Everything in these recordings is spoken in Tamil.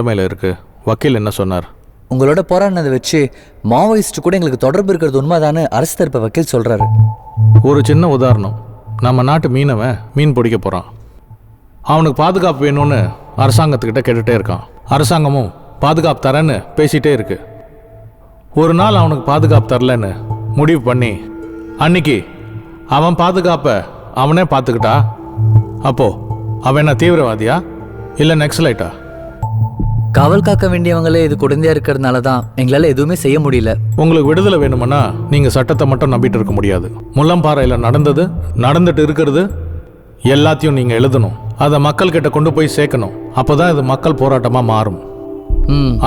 நிலைமையில் இருக்கு. வக்கீல் என்ன சொன்னார்? உங்களோட போராடினதை வச்சு மாவோயிஸ்ட் கூட எங்களுக்கு தொடர்பு இருக்கிறது உண்மைதானு அரசு தரப்பு வக்கீல் சொல்றாரு. ஒரு சின்ன உதாரணம், நம்ம நாட்டு மீனவன் மீன் பிடிக்க போகிறான். அவனுக்கு பாதுகாப்பு வேணும்னு அரசாங்கத்துக்கிட்ட கேட்டுகிட்டே இருக்கான். அரசாங்கமும் பாதுகாப்பு தரேன்னு பேசிகிட்டே இருக்கு. ஒரு நாள் அவனுக்கு பாதுகாப்பு தரலன்னு முடிவு பண்ணி அன்னைக்கு அவன் பாதுகாப்பை அவனே பார்த்துக்கிட்டா, அப்போ அவன் என்ன தீவிரவாதியா இல்லை நக்சலைட்டா? காவல் காக்க வேண்டியவங்களே இது குழந்தையா இருக்கிறதுனால தான் எங்களால் எதுவுமே செய்ய முடியல. உங்களுக்கு விடுதலை வேணும்னா நீங்கள் சட்டத்தை மட்டும் நம்பிட்டு இருக்க முடியாது. முள்ளம்பாறையில் நடந்துட்டு இருக்கிறது எல்லாத்தையும் நீங்கள் எழுதணும். அதை மக்கள்கிட்ட கொண்டு போய் சேர்க்கணும். அப்போ தான் இது மக்கள் போராட்டமாக மாறும்.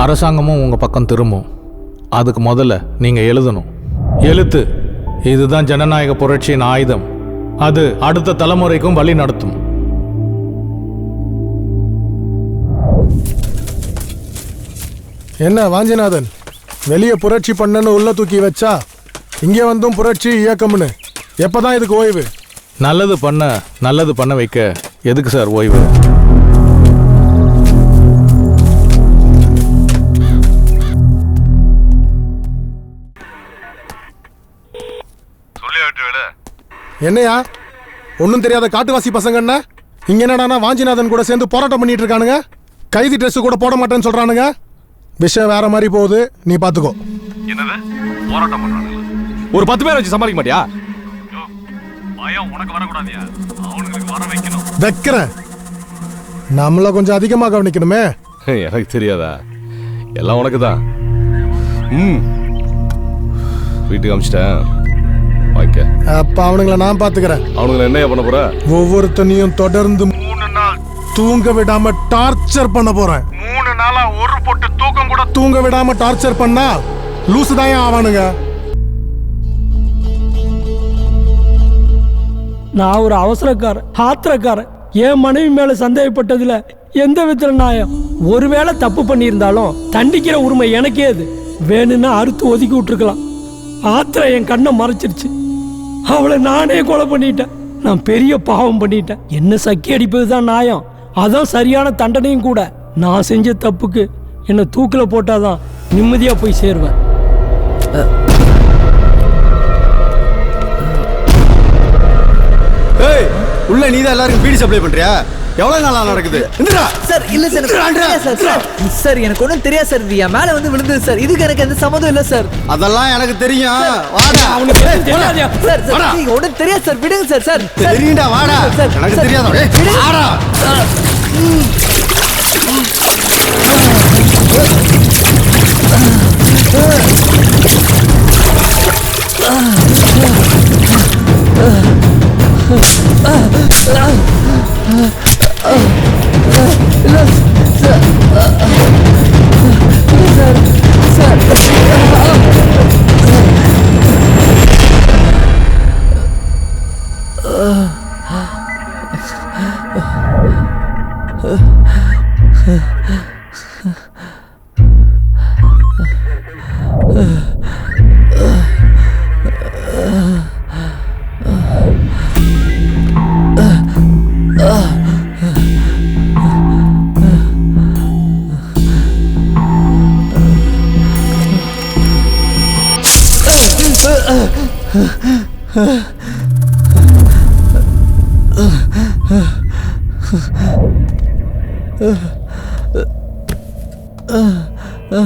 அரசாங்கமும் உங்கள் பக்கம் திரும்பும். அதுக்கு முதல்ல நீங்கள் எழுதணும். எழுத்து இதுதான் ஜனநாயக புரட்சியின் ஆயுதம். அது அடுத்த தலைமுறைக்கும் வழி நடத்தும். என்ன வாஞ்சிநாதன், வெளியே புரட்சி பண்ணன்னு உள்ள தூக்கி வச்சா இங்கே வந்தும் புரட்சி இயக்கம்னு எப்பதான் இதுக்கு ஓய்வு? நல்லது பண்ண வைக்க எதுக்கு சார் ஓய்வு? என்னையா ஒன்றும் தெரியாத காட்டுவாசி பசங்கன்னா இங்க என்னடானா வாஞ்சிநாதன் கூட சேர்ந்து போராட்டம் பண்ணிட்டு இருக்கானுங்க. கைதி ட்ரெஸ் கூட போட மாட்டேன்னு சொல்றானுங்க. விஷயம் வேற மாதிரி போகுது, நீ பாத்துக்கோ. என்னது போராட்டம் பண்றானுங்க? ஒரு 10 பேர் வச்சு சமாளிக்க மாட்டியா? பயம் உனக்கு வரக்கூடாதியா? அவனுக்கு வர வைக்கணும். வைக்கிறேன். நம்மள கொஞ்சம் அதிகமா கவனிக்கணுமே. எனக்கு தெரியாதா? எல்லாம் உனக்கு தான். வீட்டுக்கு அமிச்சிட்டேன். அப்ப அவனுங்களை நான் பாத்துக்கிறேன். அவனுங்களை என்ன பண்ண போற? ஒவ்வொருத்தனையும் தொடர்ந்து 3 நாள் தூங்க விடாம டார்ச்சர் பண்ண போறேன். 3 நாளா ஒரு பொட்டு தூக்கம் கூட தூங்க விடாம டார்ச்சர் பண்ணா லூசு தான் ஆவானுங்க. நான் ஒரு அவசரக்காரன், ஆத்திரக்காரன். என் மனைவி மேல சந்தேகப்பட்டதுல எந்த விதத்துல நியாயம்? ஒருவேளை தப்பு பண்ணியிருந்தாலும் தண்டிக்கிற உரிமை எனக்கே. அது வேணும்னா அறுத்து ஒதுக்கி விட்டுருக்கலாம். ஆத்திரம் என் கண்ணை மறைச்சிருச்சு. அவளை நானே கொலை பண்ணிட்டேன். நான் பெரிய பாவம் பண்ணிட்டேன். என்ன சக்கி அடிப்பது தான் நியாயம். அதான் சரியான தண்டனையும் கூட. நான் செஞ்ச தப்புக்கு என்னை தூக்கில் போட்டாதான் நிம்மதியாக போய் சேருவேன். உள்ள நீதான் எல்லாருக்கும் பீடி சப்ளை பண்றியா? எவ்வளவு நாளா நடக்குது? சார் இல்ல சார், எனக்கு ஒன்றும் தெரியாது சார். என் மேல வந்து விழுந்தது சார். இதுக்கு எனக்கு எந்த சம்மதம் இல்லை சார். அதெல்லாம் எனக்கு தெரியும். வாடா. அவனுக்கு தெரியாதா? சார் ஒன்றும் தெரியாது சார். விடுங்க சார். சார் தெரியும்டா, வாடா. எனக்கு தெரியாதா? வாடா.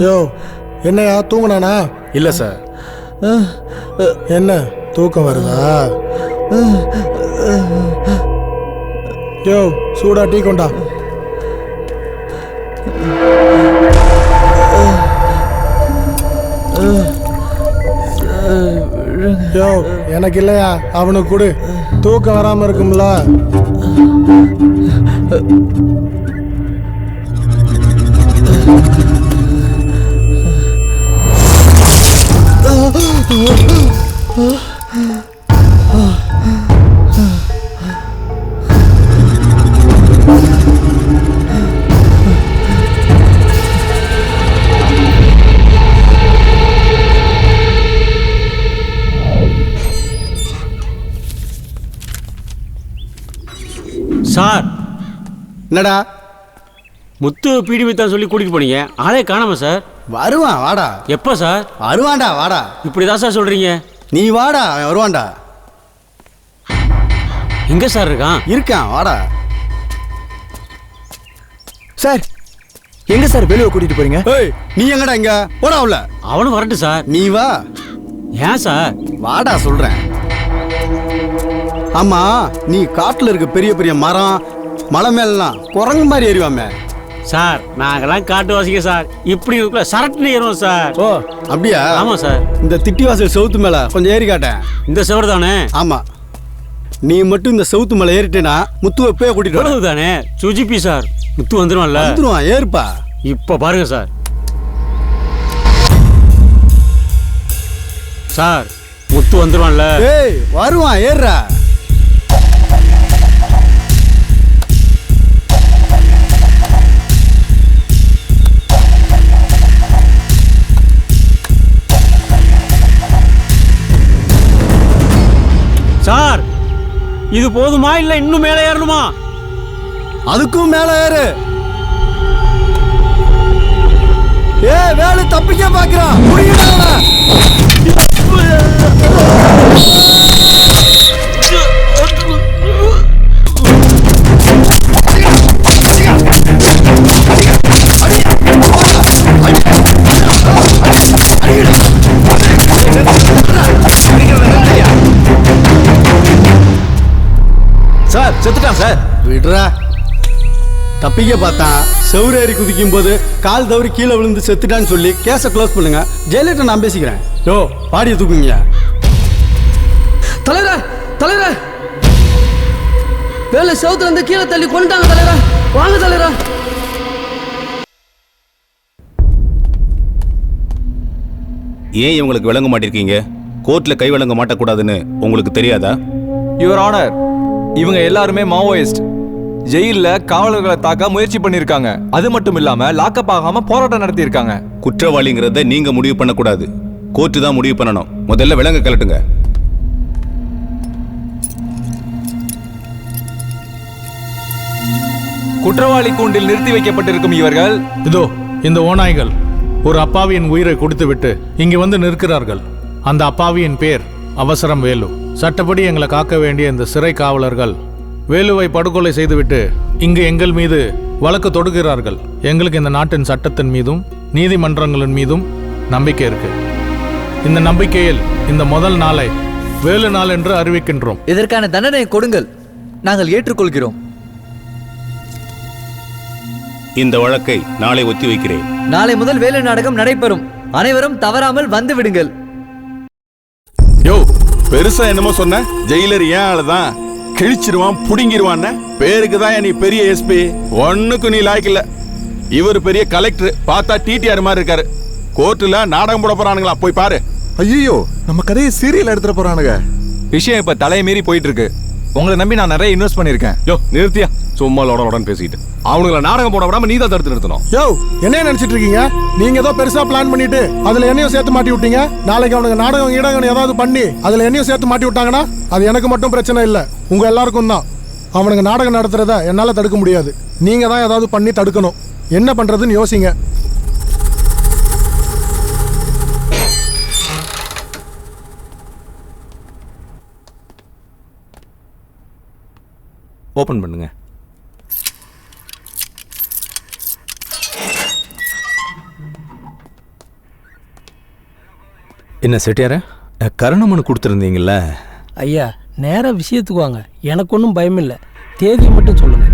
யோ, என்னையா தூங்குனானா? இல்ல சார். என்ன தூக்கம் வருதா? யோ, சூடா டீ கொண்டா. யோ, எனக்கு இல்லையா, அவனுக்கு கொடு. தூக்கம் வராம இருக்கும்ல. சார், என்னடா முத்து பிடிவி தான் சொல்லி கூட்டிட்டு போனீங்க, ஆளே காணாம சார். வருவான் வாடா. எப்போ சார்? வருவான்டா வாடா. இப்படிதான் சார் சொல்றீங்க? நீ வாடா, அவன் வருவான்டா. எங்க சார் இருக்கான்? இருக்கான் வாடா. சார் எங்க சார் வேலுவை கூட்டிட்டு போறீங்க? ஏய் நீ எங்கடா இங்க போடா உள்ள. அவனும் வரட்டும் சார். நீ வா. ஏன் சார்? வாடா சொல்றேன். ஆமா நீ காட்டுல இருக்க பெரிய பெரிய மரம் மலை மேலாம் குரங்கு மாதிரி ஏறிவாமே சார். நாங்கெல்லாம் காட்டுவாசிங்க சார். இப்படி இருக்குள்ள சரட்டுன்னு ஏறுவோம் சார். ஓ அப்படியா? ஆமா சார். இந்த திட்டிவாசல் செவுத்து மேல கொஞ்சம் ஏறி காட்டேன். இந்த செவரு தானே? ஆமா நீ மட்டும் இந்த செவுத்து மேல ஏறிட்டேனா முத்துவை போய் கூட்டிட்டு வர தானே சுஜிபி சார். முத்து வந்துருவான்ல? வந்துருவான் ஏறுப்பா. இப்ப பாருங்க சார். சார் முத்து வந்துருவான்ல? ஏய் வருவான் ஏறுறா. சார் இது போதுமா இல்ல இன்னும் மேலே ஏறணுமா? அதுக்கும் மேல ஏறு. ஏ வேலு தப்பிக்க பாக்குறான். சார் செத்துட்டான் சார். விடுறா. தப்பிக்க பார்த்தான். செவுரேறி குதிக்கும் போது கால் தவறி கீழே விழுந்து செத்துட்டான்னு சொல்லி கேஸை க்ளோஸ் பண்ணுங்க. ஜெயலலிதா நான் பேசிக்கிறேன். யோ பாடியை தூக்குங்க. தலைவரே தலைவரே, வேலை செவுத்துல இருந்து கீழே தள்ளி கொண்டுட்டாங்க தலைவரே. வாங்க தலைவரே. ஏன் இவங்களுக்கு விளங்க மாட்டிருக்கீங்க? கோர்ட்ல கை விளங்க மாட்டக்கூடாதுன்னு உங்களுக்கு தெரியாதா? யுவர் ஆனர், இவங்க எல்லாருமே மாவோயிஸ்ட். ஜெயில்ல காவலர்களை தாக்க முயற்சி பண்ணிருக்காங்க. அது மட்டும் இல்லாம லாக்கப் ஆகாம போராட்டம் நடத்தி இருக்காங்க. குற்றவாளிங்கிறத நீங்க முடிவு பண்ணக்கூடாது, கோர்ட்டு தான் முடிவு பண்ணணும். முதல்ல விலங்க கலட்டுங்க. குற்றவாளி கூண்டில் நிறுத்தி வைக்கப்பட்டிருக்கும் இவர்கள் இதோ இந்த ஓநாய்கள் ஒரு அப்பாவியின் உயிரை கொடுத்துவிட்டு இங்கு வந்து நிற்கிறார்கள். அந்த அப்பாவியின் பேர் அவசரம் வேலு. சட்டப்படி எங்களை காக்க வேண்டிய இந்த சிறை காவலர்கள் வேலுவை படுகொலை செய்துவிட்டு இங்கு எங்கள் மீது வழக்கு தொடுக்கிறார்கள். எங்களுக்கு இந்த நாட்டின் சட்டத்தின் மீதும் நீதிமன்றங்களின் மீதும் நம்பிக்கை இருக்கு. இந்த நம்பிக்கையில் இந்த முதல் நாளை வேலு நாள் என்று அறிவிக்கின்றோம். இதற்கான தண்டனை கொடுங்கள், நாங்கள் ஏற்றுக்கொள்கிறோம். இந்த வழக்கை நாளை ஒத்தி வைக்கிறேன். நாளை முதல் வேலு நாடகம் நடைபெறும். அனைவரும் தவறாமல் வந்து விடுங்கள். யோ பெருசா என்னமோ சொன்ன? ஜெயிலர் ஏன் ஆளுதான் கிழிச்சிருவான் புடுங்கிருவான்னு பேருக்கு தான் நீ பெரிய எஸ்பி. ஒன்னுக்கு நீ லாய்க்கல. இவர் பெரிய கலெக்டர், பார்த்தா டிடிஆர் மாதிரி இருக்காரு. கோர்ட்டுல நாடகம் போட போறானுங்களா? போய் பாரு. ஐயோ நம்ம கதையை சீரியல் எடுத்துட்டு போறானுங்க. விஷயம் இப்ப தலையை மீறி போயிட்டு இருக்கு. உங்களை நம்பி நான் நிறைய இன்வெஸ்ட் பண்ணிருக்கேன். யோ நிறுத்தியா, சும்மா லோடன் பேசிட்டு. அவனுங்களை நாடகம் போட விடாம நீ தான் தடுத்து நிறுத்தணும். யோ என்ன நினைச்சிட்டு இருக்கீங்க? நீங்க ஏதோ பெருசா பிளான் பண்ணிட்டு அதுல என்னையும் சேர்த்து மாட்டி விட்டீங்க. நாளைக்கு அவனுக்கு நாடகம் ஈடகம் ஏதாவது பண்ணி அதுல என்னையும் சேர்த்து மாட்டி விட்டாங்கன்னா அது எனக்கு மட்டும் பிரச்சனை இல்லை, உங்க எல்லாருக்கும் தான். அவனுக்கு நாடகம் நடத்துறத என்னால தடுக்க முடியாது. நீங்க தான் ஏதாவது பண்ணி தடுக்கணும். என்ன பண்றதுன்னு யோசிங்க. ஓபன் பண்ணுங்க. என்ன செட்டியார கருணமனு கொடுத்துருந்தீங்கல்ல? ஐயா நேரா விஷயத்துக்கு வாங்க. எனக்கு ஒன்றும் பயம் இல்லை. தேதி மட்டும் சொல்லுங்க.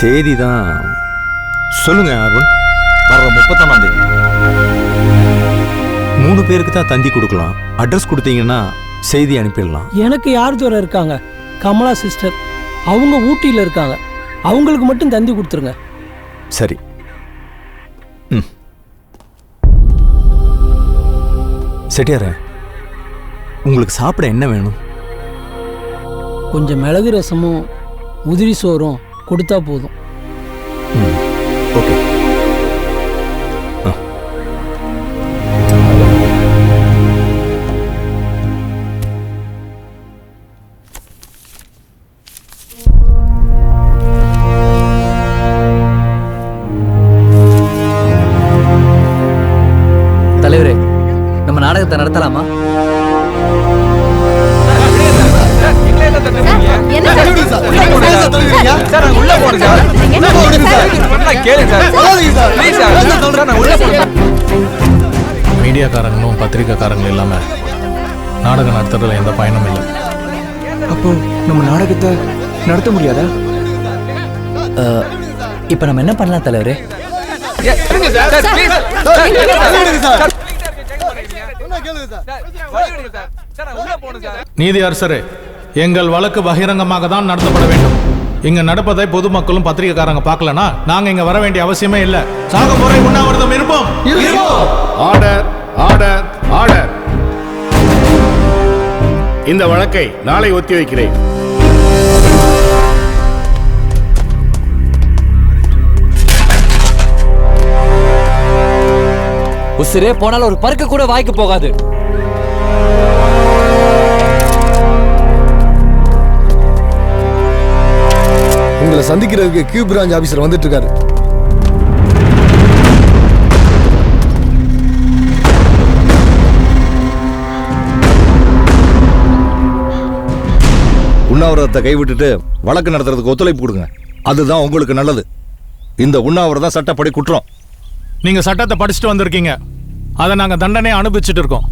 தேதி தான் சொல்லுங்க அருண். வர்ற 31ஆம் தேதி. 3 பேருக்கு தான் தந்தி கொடுக்கலாம். அட்ரஸ் கொடுத்தீங்கன்னா செய்தி அனுப்பிடலாம். எனக்கு யார் தூரம் இருக்காங்க? கமலா சிஸ்டர், அவங்க ஊட்டியில் இருக்காங்க. அவங்களுக்கு மட்டும் தந்தி கொடுத்துருங்க. சரி. செட்டியார உங்களுக்கு சாப்பிட என்ன வேணும்? கொஞ்சம் மிளகு ரசமும் உதிரி சோறும் கொடுத்தா போதும். ஓகே. நாடகத்தை நடத்தலாமா? மீடியாக்காரங்களும் பத்திரிக்கைக்காரங்களும் இல்லாம நாடகம் நடத்துறதுல எந்த பயனும் இல்லை. அப்போ நம்ம நாடகத்தை நடத்த முடியாதா? இப்ப நம்ம என்ன பண்ணலாம் தலைவரே? நீதி அரசரே, எங்கள் வழக்கு பகிரங்கமாக தான் நடத்தப்பட வேண்டும். இங்க நடப்பதை பொதுமக்களும் பத்திரிகைக்காரங்க பார்க்கலனா நாங்க இங்க வர வேண்டிய அவசியமே இல்லை. சாகும் முறை உண்ணாவிரதம் இருப்போம். Order, order, order. இந்த வழக்கை நாளை ஒத்தி வைக்கிறேன். உசிரே போனாலும் ஒரு பருக்க கூட வாய்க்கு போகாது. உங்களை சந்திக்கிறதுக்கு கியூ பிரான்ச் ஆபீசர் வந்துட்டு இருக்காரு. உண்ணாவிரதத்தை கைவிட்டுட்டு வழக்கு நடத்துறதுக்கு ஒத்துழைப்பு கொடுங்க. அதுதான் உங்களுக்கு நல்லது. இந்த உண்ணாவிரதம் சட்டப்படி குற்றம். நீங்க சட்டத்தை படிச்சுட்டு வந்திருக்கீங்க. அதை நாங்க தண்டனை அனுபவிச்சுட்டு இருக்கோம்.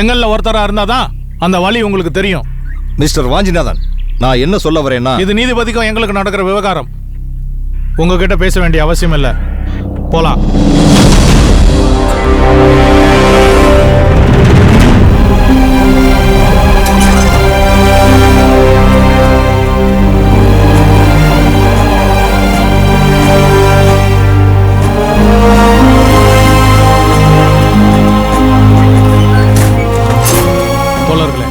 எங்கள்ல ஒருத்தரா இருந்தாதான் அந்த வழி உங்களுக்கு தெரியும். மிஸ்டர் வாஞ்சிநாதன், நான் என்ன சொல்ல வரேன்னா, இது நீதிபதிக்கும் எங்களுக்கு நடக்கிற விவகாரம். உங்ககிட்ட பேச வேண்டிய அவசியம் இல்லை. போலாம். தோழர்களே,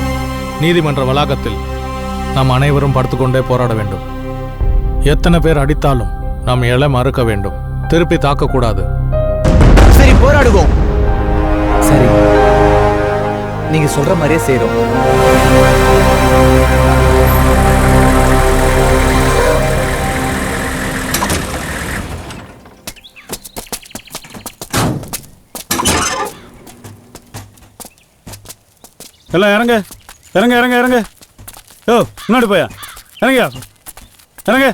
நீதிமன்ற வளாகத்தில் நாம் அனைவரும் படுத்துக்கொண்டே போராட வேண்டும். எத்தனை பேர் அடித்தாலும் நாம் எழ மறுக்க வேண்டும். திருப்பி தாக்கக்கூடாது. சரி, போராடுவோம். சரி, நீங்க சொல்ற மாதிரியே செய்றோம். எல்லாம் இறங்க இறங்க இறங்க இறங்க. யோ, முன்னாடி போயா இறங்க இறங்க.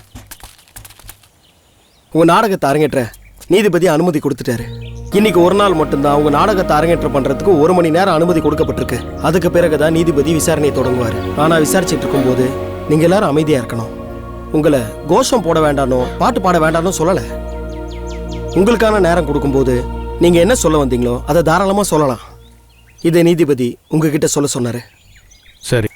உங்க நாடகத்தை அரங்கேற்ற நீதிபதி அனுமதி கொடுத்துட்டாரு. இன்னைக்கு ஒரு நாள் மட்டும்தான் உங்க நாடகத்தை அரங்கேற்ற பண்றதுக்கு 1 மணி நேரம் அனுமதி கொடுக்கப்பட்டிருக்கு. அதுக்கு பிறகுதான் நீதிபதி விசாரணையை தொடங்குவார். ஆனா விசாரிச்சுட்டு இருக்கும் போது நீங்க எல்லாரும் அமைதியா இருக்கணும். உங்களை கோஷம் போட வேண்டானோ பாட்டு பாட வேண்டானோ சொல்லல. உங்களுக்கான நேரம் கொடுக்கும்போது நீங்க என்ன சொல்ல வந்தீங்களோ அதை தாராளமா சொல்லலாம். இதை நீதிபதி உங்ககிட்ட சொல்ல சொன்னாரு. சரி.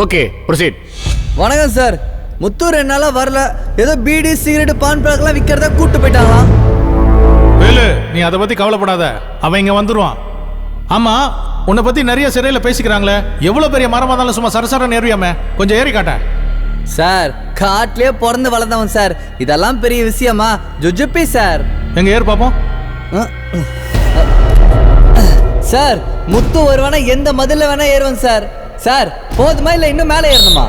Okay, proceed. வணக்கம் சார். முத்து 2 நாளா வரல. ஏதோ பீடி சிகரெட் பான் பழக்கெல்லாம் விற்கிறதா கூட்டு போயிட்டாங்களாம். வேலு, நீ அதை பத்தி கவலைப்படாத. அவன் இங்க வந்துருவான். ஆமா, உன்னை பத்தி நிறைய சிறையில பேசிக்கிறாங்களே. எவ்வளவு பெரிய மரமா இருந்தாலும் சும்மா சரசரன்னு ஏறியாமே. கொஞ்சம் ஏறி காட்டேன். சார், காட்டிலே பிறந்து வளர்ந்தவன் சார். இதெல்லாம் பெரிய விஷயமா? ஜுஜுப்பி சார். எங்க ஏறு பாப்போம். சார், முத்து வருவானா எந்த மதில வேணா ஏறுவன் சார். சார், போதுமா இல்ல இன்னும் மேலே ஏறணுமா?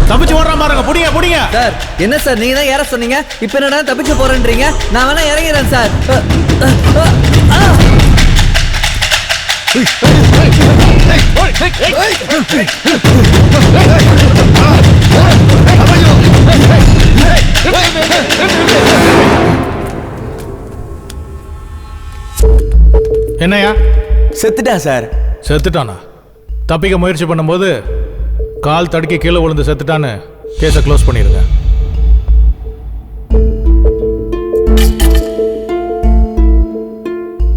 தப்பிச்சு ஓடுறான் பாருங்க. புடிங்க புடிங்க. சார், என்ன சார் நீங்க தான் ஏற சொன்னீங்க. இப்போ என்னடா தப்பிச்சு போறேன்றீங்க? நான் வேணா இறங்கிறேன் சார். என்னையா? செத்துட்டான் சார். செத்துட்டானா? தப்பிக்க முயற்சி பண்ணும்போது கால் தடுக்கி கீழே விழுந்து செத்துட்டான்னு கேஸை க்ளோஸ் பண்ணிடுங்க.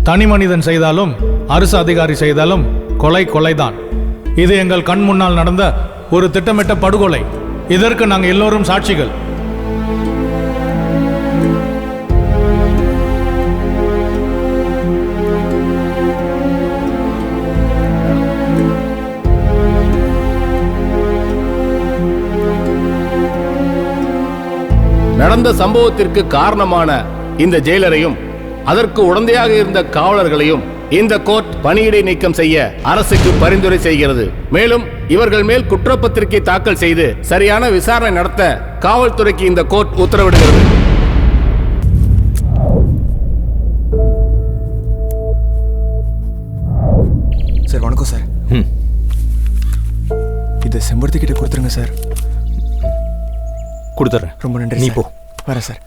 தனி மனிதன் செய்தாலும் அரசு அதிகாரி செய்தாலும் கொலை கொலைதான். இது எங்கள் கண் முன்னால் நடந்த ஒரு திட்டமிட்ட படுகொலை. இதற்கு நாங்கள் எல்லோரும் சாட்சிகள். நடந்த சம்பவத்திற்கு காரணமான இந்த ஜெயிலரையும் அதற்கு உடந்தையாக இருந்த காவலர்களையும் இந்த கோர்ட் பணியிடை நீக்கம் செய்ய அரசுக்கு பரிந்துரை செய்கிறது. மேலும் இவர்கள் மேல் குற்றப்பத்திரிகை தாக்கல் செய்து சரியான விசாரணை நடத்த காவல்துறைக்கு இந்த கோர்ட் உத்தரவிடுகிறது. சார் வணக்கம் சார். இதை செம்பருத்தி கிட்ட கொடுத்துருங்க சார். கொடுத்துட்றேன். ரொம்ப நன்றி. நீ போ. வரேன் சார்.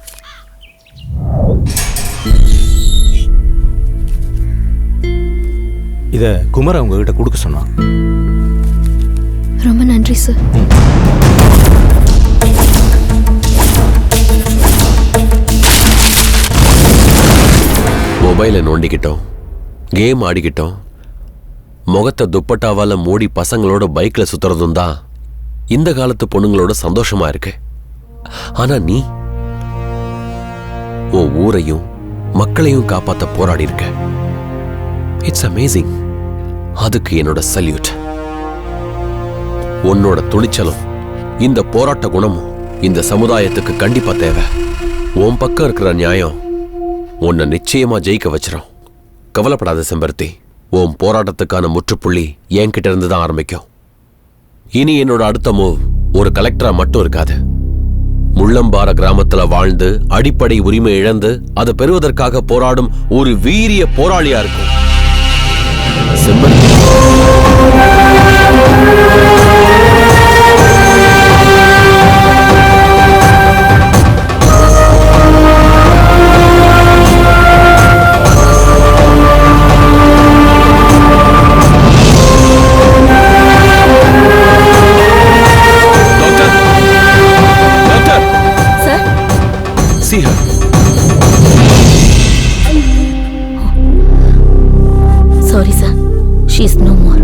இத குமர உங்ககிட்ட கொடுக்க சொன்னான். ரொம்ப நன்றி சார். மொபைலை நோண்டிக்கிட்டோம், கேம் ஆடிக்கிட்டோம், முகத்தை துப்பட்டாவால மூடி பசங்களோட பைக்ல சுத்துறதும் தான் இந்த காலத்து பொண்ணுங்களோட சந்தோஷமா இருக்கு. ஆனா நீ உன் ஊரையும் மக்களையும் காப்பாத்த போராடி இருக்க. It's amazing. அதுக்கு என்னோட சல்யூட். உன்னோட துணிச்சலும் இந்த போராட்ட குணமும் இந்த சமுதாயத்துக்கு கண்டிப்பா தேவை. உன் பக்கம் இருக்கிற நியாயம் உன்னை நிச்சயமா ஜெயிக்க வச்சிரும். கவலைப்படாத செம்பருத்தி. உன் போராட்டத்துக்கான முற்றுப்புள்ளி என்கிட்ட இருந்து தான் ஆரம்பிக்கும். இனி என்னோட அடுத்த மூவ் ஒரு கலெக்டரா மட்டும் இருக்காது. முள்ளம்பார கிராமத்துல வாழ்ந்து அடிப்படை உரிமை இழந்து அதை பெறுவதற்காக போராடும் ஒரு வீரிய போராளியா இருக்கும். செம்பருத்தி. See her. Sorry, sir. She is no more.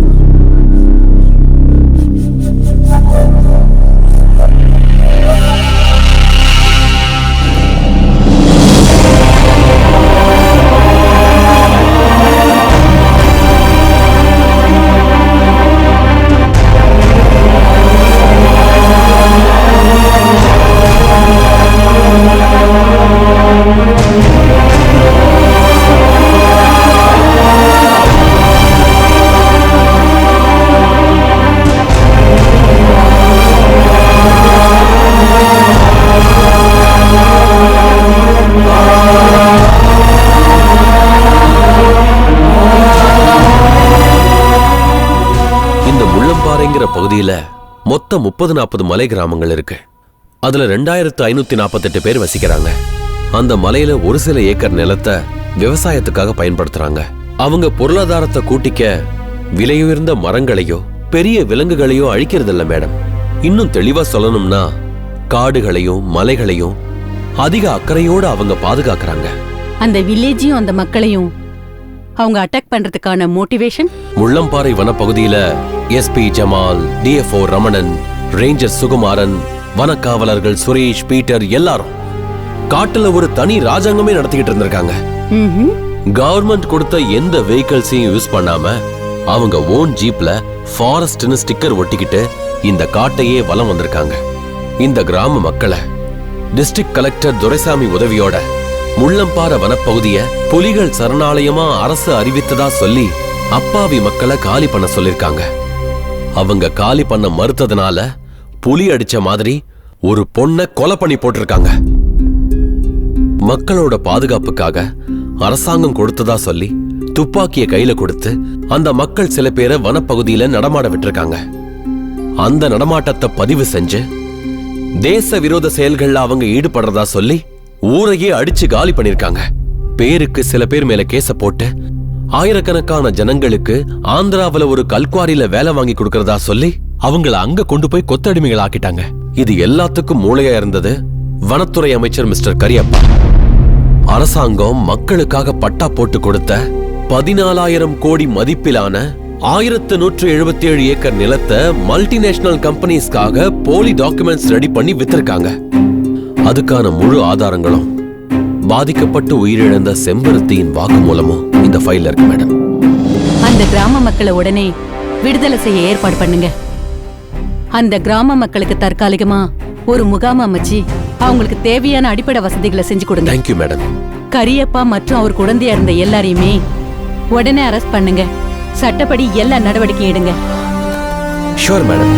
பகுதியில மொத்தம் 30-40 மலை கிராமங்கள் இருக்கு. அதுல 2548 பேர் வசிக்கிறாங்க. அந்த மலையில ஒரு சில ஏக்கர் நிலத்தை விவசாயத்துக்காக பயன்படுத்துறாங்க. அவங்க பொருளாதாரத்தை கூட்டிக்க விலையுயர்ந்த மரங்களையோ பெரிய விலங்குகளையோ அழிக்கிறதில்ல மேடம். இன்னும் தெளிவா சொல்லணும்னா காடுகளையும் மலைகளையும் அதிக அக்கறையோட அவங்க பாதுகாக்கிறாங்க. அந்த வில்லேஜையும் அந்த மக்களையும் அவங்க அட்டாக் பண்றதுக்கான மோட்டிவேஷன் முள்ளம்பாறை வனப்பகுதியில SP Jamal, DFO Ramanan, ranger Sukumaran, வனக்காவலர்கள் சுரேஷ், பீட்டர் எல்லாரும் காட்டுல ஒரு தனி ராஜாங்கமே நடத்திக்கிட்டு இருந்திருக்காங்க. கவர்மெண்ட் கொடுத்த எந்த வெஹிக்கிள்ஸையும் யூஸ் பண்ணாம அவங்க ஓன் ஜீப்ல ஃபாரஸ்ட்னு ஸ்டிக்கர் ஒட்டிக்கிட்டு இந்த காட்டையே வலம் வந்திருக்காங்க. இந்த கிராம மக்களை டிஸ்ட்ரிக்ட் கலெக்டர் துரைசாமி உதவியோட முள்ளம்பாறை வனப்பகுதிய புலிகள் சரணாலயமா அரசு அறிவித்ததா சொல்லி அப்பாவி மக்களை காலி பண்ண சொல்லிருக்காங்க. அவங்க காலி பண்ண மறுத்ததுனால புலி அடிச்ச மாதிரி ஒரு பொண்ணை கொலை பண்ணி போட்டிருக்காங்க. மக்களோட பாதுகாப்புக்காக அரசாங்கம் கொடுத்ததா சொல்லி துப்பாக்கிய கையில கொடுத்து அந்த மக்கள் சில பேரை வனப்பகுதியில நடமாட விட்டுருக்காங்க. அந்த நடமாட்டத்தை பதிவு செஞ்சு தேச விரோத செயல்கள்ல அவங்க ஈடுபடுறதா சொல்லி ஊரையே அடிச்சு காலி பண்ணிருக்காங்க. பேருக்கு சில பேர் மேல கேச போட்டு ஆயிரக்கணக்கான ஜனங்களுக்கு ஆந்திராவில ஒரு கல்குவாரியில வேலை வாங்கி கொடுக்கறதா சொல்லி அவங்கள அங்க கொண்டு போய் கொத்தடிமைகள் ஆக்கிட்டாங்க. இது எல்லாத்துக்கும் மூளையா இருந்தது வனத்துறை அமைச்சர் மிஸ்டர் கரியப்பா. அரசாங்கம் மக்களுக்காக பட்டா போட்டு கொடுத்த 14,000 கோடி மதிப்பிலான 1177 ஏக்கர் நிலத்தை மல்டிநேஷனல் கம்பெனிஸ்க்காக போலி டாக்குமெண்ட்ஸ் ரெடி பண்ணி வித்திருக்காங்க. அதுக்கான முழு ஆதாரங்களும் பாதிக்கப்பட்டு உயிரிழந்த செம்பருத்தியின் வாக்குமூலமும் இந்த ஃபைல்ல இருக்கு மேடம். அந்த கிராம மக்களை உடனே விடுதலை செய்ய ஏற்பாடு பண்ணுங்க. அந்த கிராம மக்களுக்கு தற்காலிகமா ஒரு முகாம் அமைச்சு அவங்களுக்கு தேவையான அடிப்படை வசதிகளை செஞ்சு கொடுங்க. Thank you madam. கரியப்பா மற்றும் அவர் குழந்தையா இருந்த எல்லாரையுமே உடனே அரெஸ்ட் பண்ணுங்க. சட்டப்படி எல்லா நடவடிக்கையும் எடுங்க. Sure madam.